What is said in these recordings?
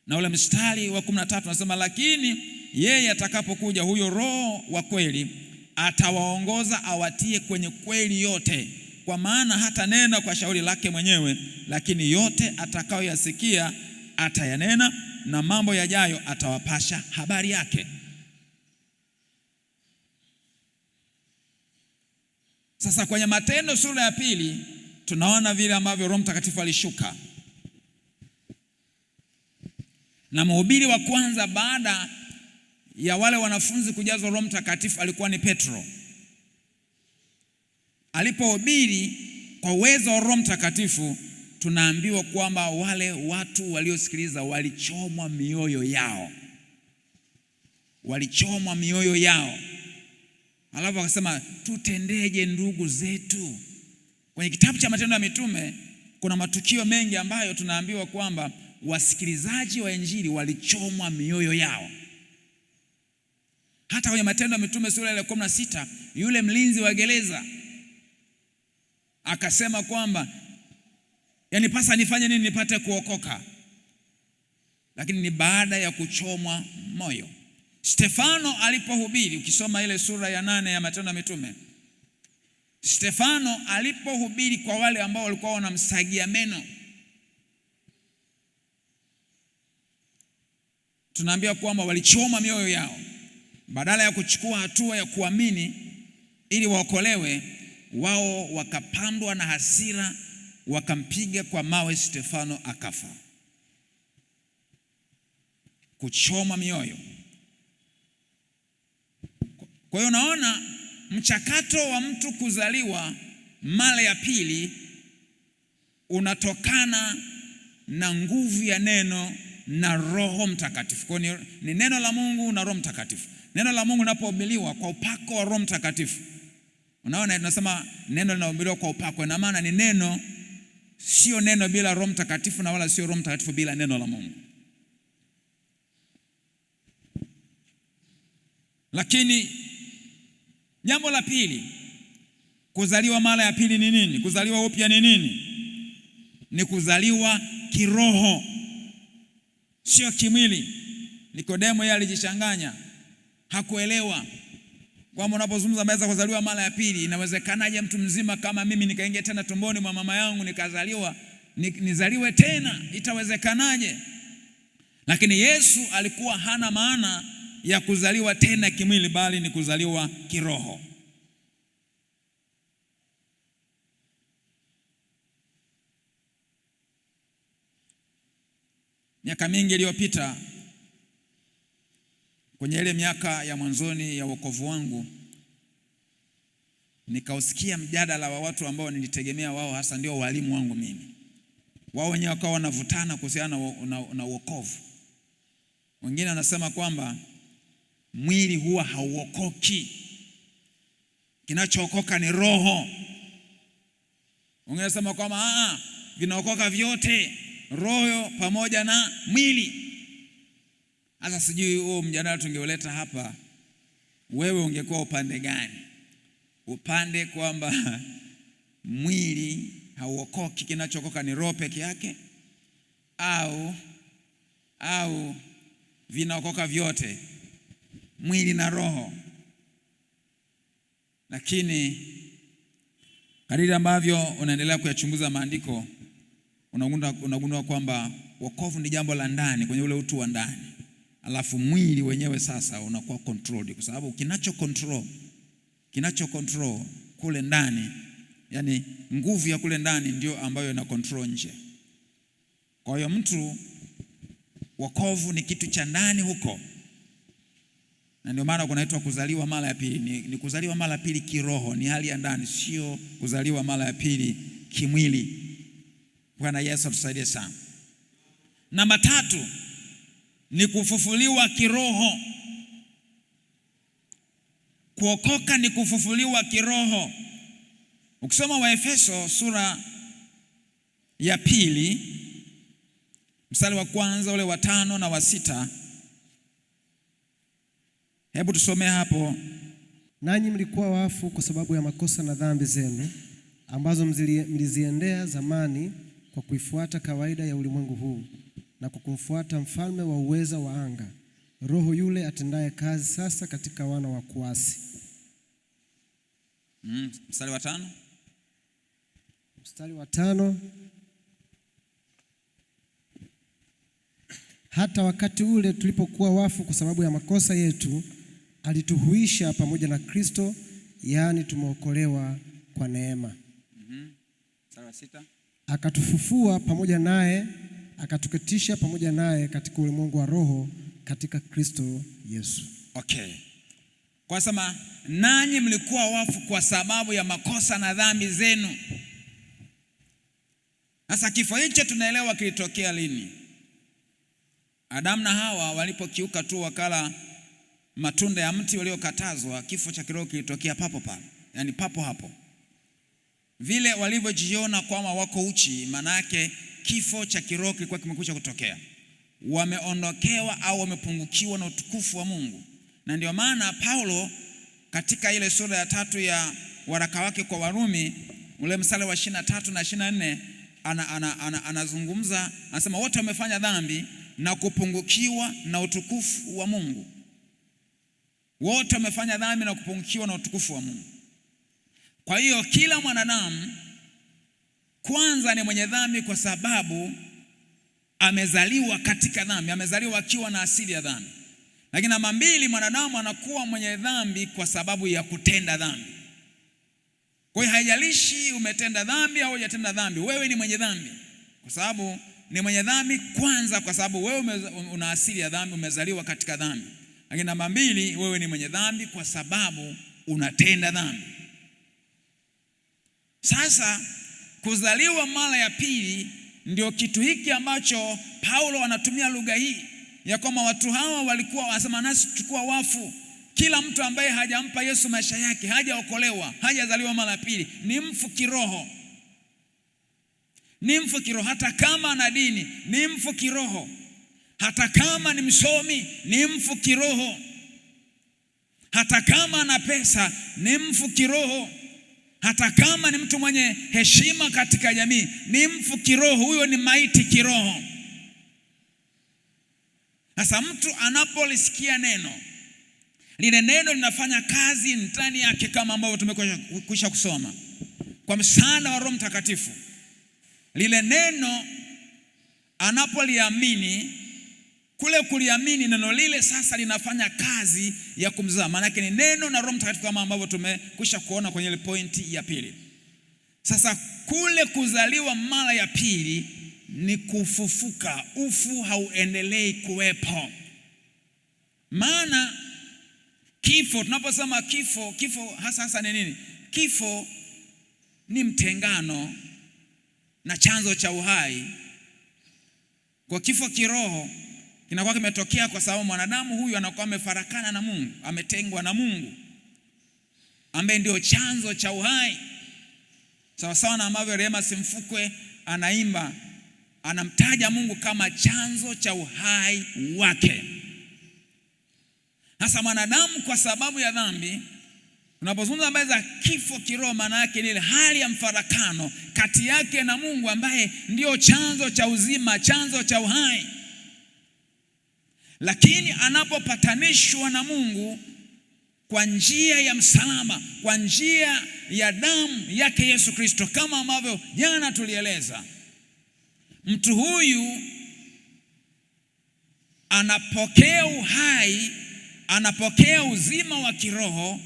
Na ule mstari wa 13 unasema, lakini yeye atakapokuja, huyo Roho wa kweli, atawaongoza awatie kwenye kweli yote, kwa maana hata nena kwa shauri lake mwenyewe, lakini yote atakayoyasikia atayanena, na mambo yajayo atawapasha habari yake. Sasa kwenye Matendo sura ya 2 tunaona vile ambavyo Roho Mtakatifu alishuka. Na mhubiri wa kwanza baada ya wale wanafunzi kujazwa Roho Mtakatifu alikuwa ni Petro. Alipohubiri kwa uwezo wa Roho Mtakatifu, tunaambiwa kwamba wale watu waliosikiliza walichomwa mioyo yao. Walichomwa mioyo yao. Alafu akasema, tutendeje ndugu zetu? Kwenye kitabu cha Matendo ya Mitume kuna matukio mengi ambayo tunaambiwa kwamba wasikilizaji wa Injili walichomwa mioyo yao. Hata kwenye Matendo ya Mitume sura ya 16, yule mlinzi wa gereza akasema kwamba yanipasa nifanye nini nipate kuokoka? Lakini ni baada ya kuchomwa moyo. Stefano alipohubiri, ukisoma ile sura ya 8 ya Matendo ya Mitume, Stefano alipohubiri kwa wale ambao walikuwa wanamsagia meno, tunaambia kwamba walichoma mioyo yao. Badala ya kuchukua hatua ya kuamini ili waokolewe, wao wakapandwa na hasira, wakampiga kwa mawe Stefano akafa. Kuchoma mioyo. Kwa hiyo naona mchakato wa mtu kuzaliwa mara ya pili unatokana na nguvu ya neno na Roho Mtakatifu. Kwa hiyo ni neno la Mungu na Roho Mtakatifu. Neno la Mungu linapohubiriwa kwa upako wa Roho Mtakatifu, unaona tunasema neno linahubiriwa kwa upako, na maana ni neno, sio neno bila Roho Mtakatifu, na wala sio Roho Mtakatifu bila neno la Mungu. Lakini jambo la pili, kuzaliwa mara ya pili ni nini? Kuzaliwa upya ni nini? Ni kuzaliwa kiroho, sio kimwili. Nikodemo yeye alijichanganya, hakuelewa kwamba unapozungumza maweza kuzaliwa mara ya pili, inawezekanaje mtu mzima kama mimi nikaingia tena tumboni mwa mama yangu nikazaliwa, nizaliwe tena, itawezekanaje? Lakini Yesu alikuwa hana maana ya kuzaliwa tena kimwili, bali ni kuzaliwa kiroho. Miaka mingi iliyopita, kwenye ile miaka ya mwanzoni ya wokovu wangu, nikausikia mjadala wa watu ambao nilitegemea wao hasa ndio walimu wangu mimi. Wao wenyewe wakawa wanavutana kuhusiana na wokovu. Wengine wanasema kwamba mwili huwa hauokoki, kinachookoka ni roho. Wengine wanasema kwamba vinaokoka vyote, roho pamoja na mwili. Sasa sijui huo mjadala tungeuleta hapa, wewe ungekuwa upande gani? Upande kwamba mwili hauokoki, kinachookoka ni roho peke yake, au vinaokoka vyote, mwili na roho? Lakini kadiri ambavyo unaendelea kuyachunguza maandiko, unagundua kwamba wokovu ni jambo la ndani, kwenye ule utu wa ndani. Alafu mwili wenyewe sasa unakuwa controlled, kwa sababu kinacho control kule ndani, yani nguvu ya kule ndani ndio ambayo ina control nje. Kwa hiyo mtu, wokovu ni kitu cha ndani huko, na ndio maana kunaitwa kuzaliwa mara ya pili. Ni kuzaliwa mara ya pili kiroho, ni hali ya ndani, sio kuzaliwa mara ya pili kimwili. Bwana Yesu atusaidie sana. Namba 3 ni kufufuliwa kiroho. Kuokoka ni kufufuliwa kiroho. Ukisoma Waefeso sura ya 2 mstari wa kwanza ule wa 5 na wa 6, hebu tusomee hapo. Nanyi mlikuwa wafu kwa sababu ya makosa na dhambi zenu ambazo mliziendea zamani kwa kuifuata kawaida ya ulimwengu huu, na kwa kumfuata mfalme wa uweza wa anga, roho yule atendaye kazi sasa katika wana wa kuasi. Mstari wa 5. Mstari wa 5. Hata wakati ule tulipokuwa wafu kwa sababu ya makosa yetu, alituhuisha pamoja na Kristo, yaani tumeokolewa kwa neema. Mstari wa 6. Akatufufua pamoja naye, akatuketisha pamoja naye katika ulimwengu wa roho katika Kristo Yesu. Okay. Kwa sababu nanyi mlikuwa wafu kwa sababu ya makosa na dhambi zenu. Sasa kifo hicho tunaelewa kilitokea lini? Adamu na Hawa walipokiuka tu wakala matunda ya mti waliokatazwa, kifo cha kiroho kilitokea papo pale. Yaani papo hapo. Vile walivyojiona kwamba wako uchi, maana yake kifo cha kiroho kilikuwa kimekwisha kutokea. Wameondokewa au wamepungukiwa na utukufu wa Mungu. Na ndio maana Paulo katika ile sura ya 3 ya waraka wake kwa Warumi, ule mstari wa 23 na 24 anazungumza, anasema wote wamefanya dhambi na kupungukiwa na utukufu wa Mungu. Wote wamefanya dhambi na kupungukiwa na utukufu wa Mungu. Kwa hiyo kila mwanadamu kwanza ni mwenye dhambi kwa sababu amezaliwa katika dhambi, amezaliwa akiwa na asili ya dhambi. Lakini namba 2, mwanadamu anakuwa mwenye dhambi kwa sababu ya kutenda dhambi. Kwa hiyo haijalishi umetenda dhambi au hujatenda dhambi, wewe ni mwenye dhambi. Kwa sababu ni mwenye dhambi kwanza kwa sababu wewe una asili ya dhambi, umezaliwa katika dhambi. Lakini namba 2, wewe ni mwenye dhambi kwa sababu unatenda dhambi. Sasa kuzaliwa mara ya pili ndio kitu hiki ambacho Paulo anatumia lugha hii ya kwamba watu hawa walikuwa wanasema nasi tulikuwa wafu. Kila mtu ambaye hajampa Yesu maisha yake, hajaokolewa, hajazaliwa mara ya pili, ni mfu kiroho. Ni mfu kiroho. Hata kama ana dini, ni mfu kiroho. Hata kama ni msomi, ni mfu kiroho. Hata kama ana pesa, ni mfu kiroho. Hata kama ni mtu mwenye heshima katika jamii, ni mfu kiroho. Huyo ni maiti kiroho. Sasa mtu anapolisikia neno, lile neno linafanya kazi ndani yake kama ambavyo tumekwisha kusoma. Kwa msaada wa Roho Mtakatifu, lile neno anapoliamini, kule kuliamini neno lile sasa linafanya kazi ya kumzaa. Maana yake ni neno na Roho Mtakatifu kama ambavyo tumekwisha kuona kwenye ile pointi ya pili. Sasa kule kuzaliwa mara ya pili ni kufufuka. Ufu hauendelei kuwepo. Maana kifo, tunaposema kifo hasa ni nini? Kifo ni mtengano na chanzo cha uhai. Kwa kifo kiroho kinakuwa kimetokea kwa sababu mwanadamu huyu anakuwa amefarakana na Mungu, ametengwa na Mungu ambaye ndio chanzo cha uhai. Sawa sawa na ambavyo Rehema Simfukwe anaimba, anamtaja Mungu kama chanzo cha uhai wake. Sasa mwanadamu kwa sababu ya dhambi, unapozungumza habari za kifo kiroho, maana yake ni ile hali ya mfarakano kati yake na Mungu ambaye ndio chanzo cha uzima, chanzo cha uhai. Lakini anapopatanishwa na Mungu kwa njia ya msalaba, kwa njia ya damu yake Yesu Kristo, kama ambavyo jana tulieleza, mtu huyu anapokea uhai, anapokea uzima wa kiroho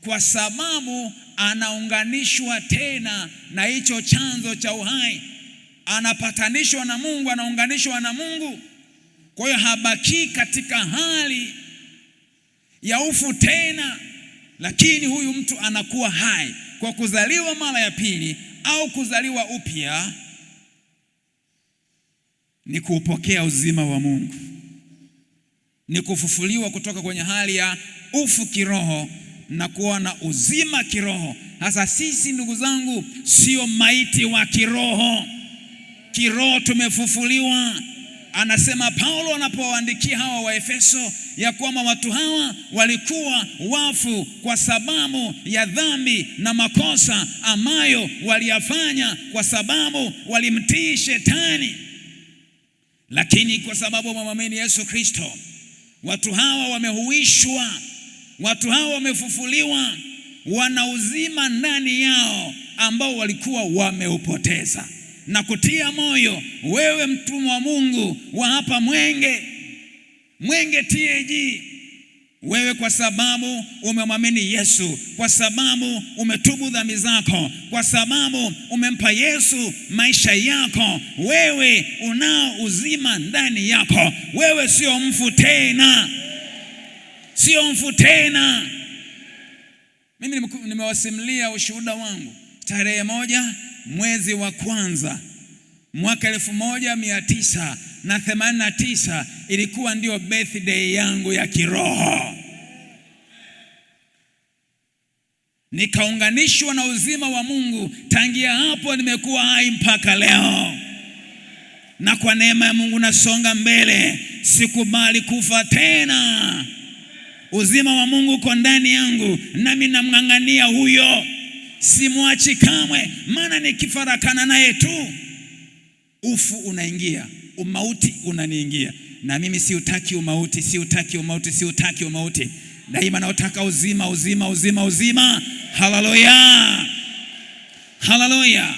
kwa sababu anaunganishwa tena na hicho chanzo cha uhai. Anapatanishwa na Mungu, anaunganishwa na Mungu. Kwa hiyo habaki katika hali ya ufu tena, lakini huyu mtu anakuwa hai. Kwa kuzaliwa mara ya pili au kuzaliwa upya ni kupokea uzima wa Mungu, ni kufufuliwa kutoka kwenye hali ya ufu kiroho na kuwa na uzima kiroho. Sasa sisi ndugu zangu sio maiti wa kiroho. Kiroho tumefufuliwa. Anasema Paulo anapowaandikia hawa wa Efeso ya kwamba watu hawa walikuwa wafu kwa sababu ya dhambi na makosa ambayo waliyafanya kwa sababu walimtii Shetani. Lakini kwa sababu wamemwamini Yesu Kristo, watu hawa wamehuishwa, watu hawa wamefufuliwa, wana uzima ndani yao ambao walikuwa wameupoteza. Na kutia moyo wewe mtumwa wa Mungu wa hapa Mwenge TAG, wewe kwa sababu umemwamini Yesu, kwa sababu umetubu dhambi zako, kwa sababu umempa Yesu maisha yako, wewe unao uzima ndani yako. Wewe sio mfu tena, sio mfu tena. Mimi nimewasimulia ushuhuda wangu. Tarehe 1 mwezi wa kwanza mwaka 1989 ilikuwa ndio birthday yangu ya kiroho. Nikaunganishwa na uzima wa Mungu. Tangia hapo nimekuwa hai mpaka leo, na kwa neema ya Mungu nasonga mbele. Sikubali kufa tena. Uzima wa Mungu uko ndani yangu, nami namng'ang'ania huyo, simwachi kamwe. Maana nikifarakana naye tu, ufu unaingia, umauti unaniingia, na mimi siutaki umauti, siutaki umauti, siutaki umauti. Daima naotaka uzima, uzima, uzima, uzima. Haleluya, haleluya.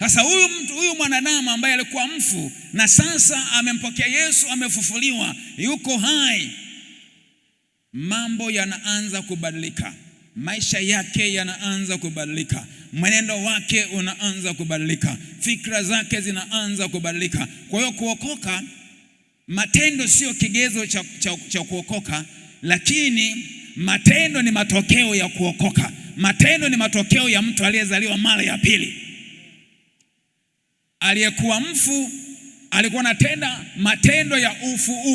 Sasa huyu mwanadamu ambaye alikuwa mfu na sasa amempokea Yesu, amefufuliwa, yuko hai, mambo yanaanza kubadilika, maisha yake yanaanza kubadilika, mwenendo wake unaanza kubadilika, fikra zake zinaanza kubadilika. Kwa hiyo kuokoka, matendo sio kigezo cha kuokoka, lakini matendo ni matokeo ya kuokoka. Matendo ni matokeo ya mtu aliyezaliwa mara ya pili. Aliyekuwa mfu alikuwa anatenda matendo ya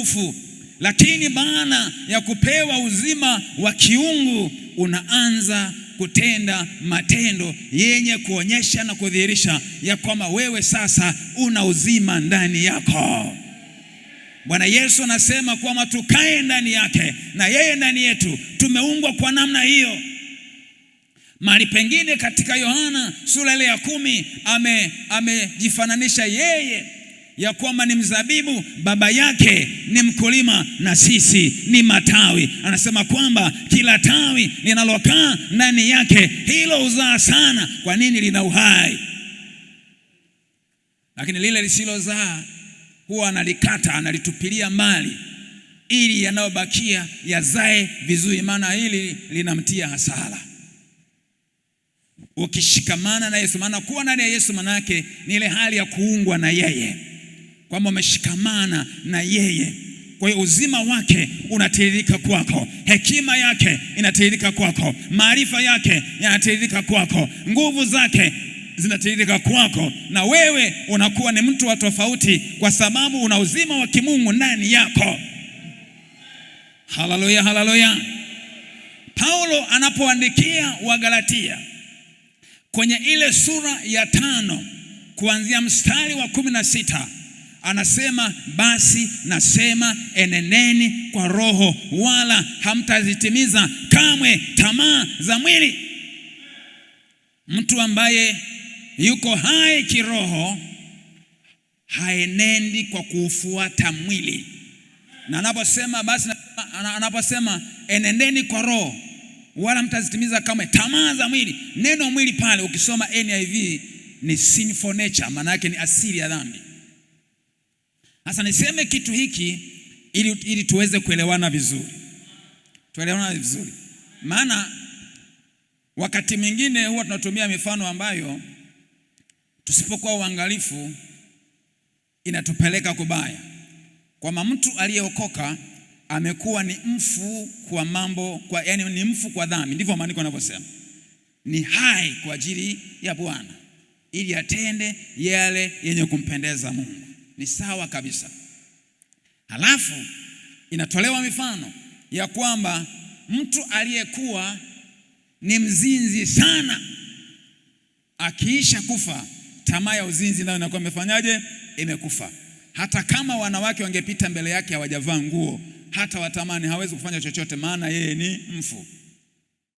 ufu, lakini baada ya kupewa uzima wa kiungu unaanza kutenda matendo yenye kuonyesha na kudhihirisha ya kwamba wewe sasa una uzima ndani yako. Bwana Yesu anasema kwamba tukae ndani yake na yeye ndani yetu. Tumeungwa kwa namna hiyo. Mahali pengine katika Yohana sura ile ya 10 amejifananisha yeye ya kwamba ni mzabibu, baba yake ni mkulima na sisi ni matawi. Anasema kwamba kila tawi linalokaa ndani yake hilo huzaa sana. Kwa nini? Lina uhai. Lakini lile lisilozaa huwa analikata, analitupilia mbali, ili yanayobakia yazae vizuri, maana hili linamtia hasara. Ukishikamana na Yesu, maana kuwa ndani ya Yesu manake ni ile hali ya kuungwa na yeye, kwamba umeshikamana na yeye. Kwa hiyo uzima wake unatiririka kwako, hekima yake inatiririka kwako, maarifa yake yanatiririka kwako, nguvu zake zinatiririka kwako, na wewe unakuwa ni mtu wa tofauti kwa sababu una uzima wa kimungu ndani yako. Haleluya, haleluya. Paulo anapoandikia Wagalatia kwenye ile sura ya 5 kuanzia mstari wa 16 anasema, basi nasema eneneni kwa roho, wala hamtazitimiza kamwe tamaa za mwili. Mtu ambaye yuko hai kiroho haenendi kwa kuufuata mwili. Na anaposema enendeni kwa roho wala mtazitimiza kamwe tamaa za mwili, neno mwili pale ukisoma NIV ni sinful nature, maana yake ni asili ya dhambi. Sasa niseme kitu hiki ili tuweze kuelewana vizuri. Maana wakati mwingine huwa tunatumia mifano ambayo tusipokuwa uangalifu inatupeleka kubaya. Kwa mtu aliyeokoka amekuwa ni mfu kwa mambo, yani ni mfu kwa dhambi, ndivyo maandiko yanavyosema. Ni hai kwa ajili ya Bwana ili atende yale yenye kumpendeza Mungu. Ni sawa kabisa. Halafu inatolewa mifano ya kwamba mtu aliyekuwa ni mzinzi sana akiisha kufa, tamaa ya uzinzi nayo inakuwa imefanyaje? Imekufa. Hata kama wanawake wangepita mbele yake hawajavaa nguo, hata watamani, hawezi kufanya chochote, maana yeye ni mfu.